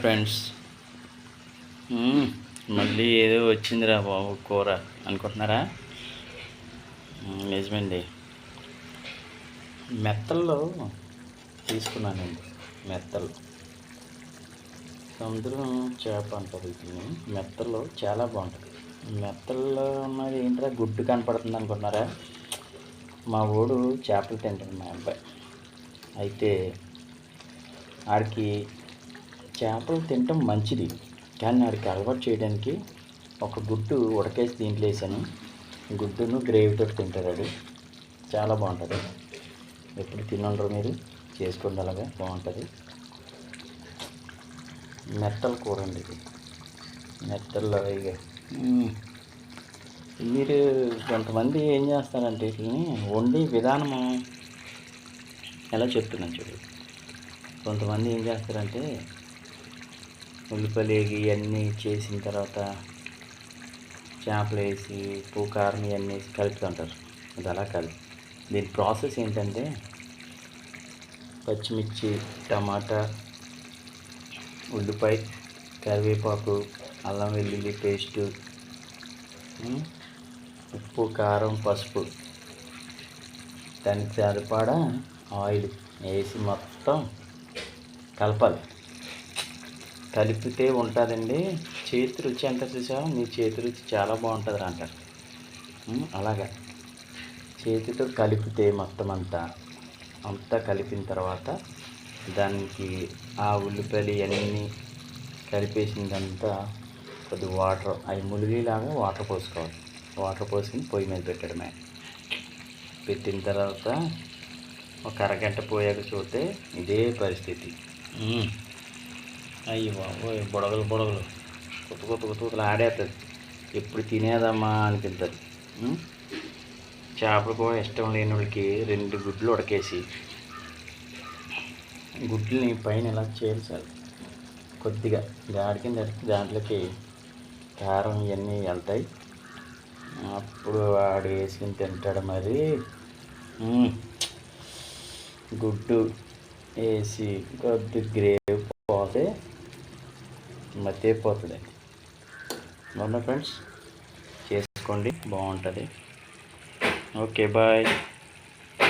Friends, మళ్ళీ ఏదో వచ్చిందిరా బాబు కూర అనుకుంటున్నారా? నిజమండి. మెత్తల్లో తీసుకున్నానండి. మెత్తలు సముద్రం చేప అంటారు వీటిని. మెత్తల్లో చాలా బాగుంటుంది. మెత్తల్లో ఉన్నది ఏంట్రా గుడ్డు కనపడుతుంది అనుకుంటున్నారా? మా ఊడు చేపలు తింటాడు మా అబ్బాయి. అయితే ఆడికి చేపలు తినటం మంచిది, కానీ ఆడికి అలవాటు చేయడానికి ఒక గుడ్డు ఉడకేసి దీంట్లో వేసాను. గుడ్డును గ్రేవీతో తింటాడు. చాలా బాగుంటుంది. ఎప్పుడు తినుండరు మీరు, చేసుకోండి, అలాగా బాగుంటుంది. మెత్తల కూర అండి ఇది. మెత్తల్లో ఇక మీరు కొంతమంది ఏం చేస్తారంటే వీటిని వండి విధానము ఎలా చెప్తున్నాను చూడు. కొంతమంది ఏం చేస్తారంటే ఉల్లిపాయలు ఇవన్నీ చేసిన తర్వాత చేపలు వేసి ఉప్పు కారం ఇవన్నీ వేసి కలుపుతుంటారు. అది అలా కాదు. దీని ప్రాసెస్ ఏంటంటే పచ్చిమిర్చి, టమాటా, ఉల్లిపాయ, కరివేపాకు, అల్లం వెల్లుల్లి పేస్టు, ఉప్పు కారం పసుపు, దానికి సరిపడా ఆయిల్ వేసి మొత్తం కలపాలి. కలిపితే ఉంటుందండి చేతి రుచి. ఎంత చూసావా, నీ చేతి రుచి చాలా బాగుంటుంది అంటారు. అలాగా చేతితో కలిపితే మొత్తం అంతా కలిపిన తర్వాత దానికి ఆ ఉల్లిపాయలు ఇవన్నీ కలిపేసిందంతా కొద్ది వాటర్ అవి ములిగేలాగా వాటర్ పోసుకోవాలి. వాటర్ పోసుకుని పొయ్యి మీద పెట్టడమే. పెట్టిన తర్వాత ఒక అరగంట పోయాక చూస్తే ఇదే పరిస్థితి. అయ్యి బాబోయ్, బుడగలు కొత్త ఆడేస్తుంది. ఎప్పుడు తినేదమ్మా అనిపిస్తుంది. చేపలు కూడా ఇష్టం లేని వాళ్ళకి 2 గుడ్లు ఉడకేసి గుడ్లని పైన ఇలా చేర్చాలి. కొద్దిగా గాడి కింద దాంట్లోకి కారం ఇవన్నీ వెళ్తాయి. అప్పుడు వాడు వేసుకుని తింటాడు. మరి గుడ్డు వేసి కొద్ది గ్రేవీ పోతే మతిపోతుంది. అవునా ఫ్రెండ్స్, చేసుకోండి, బాగుంటుంది. Okay, bye.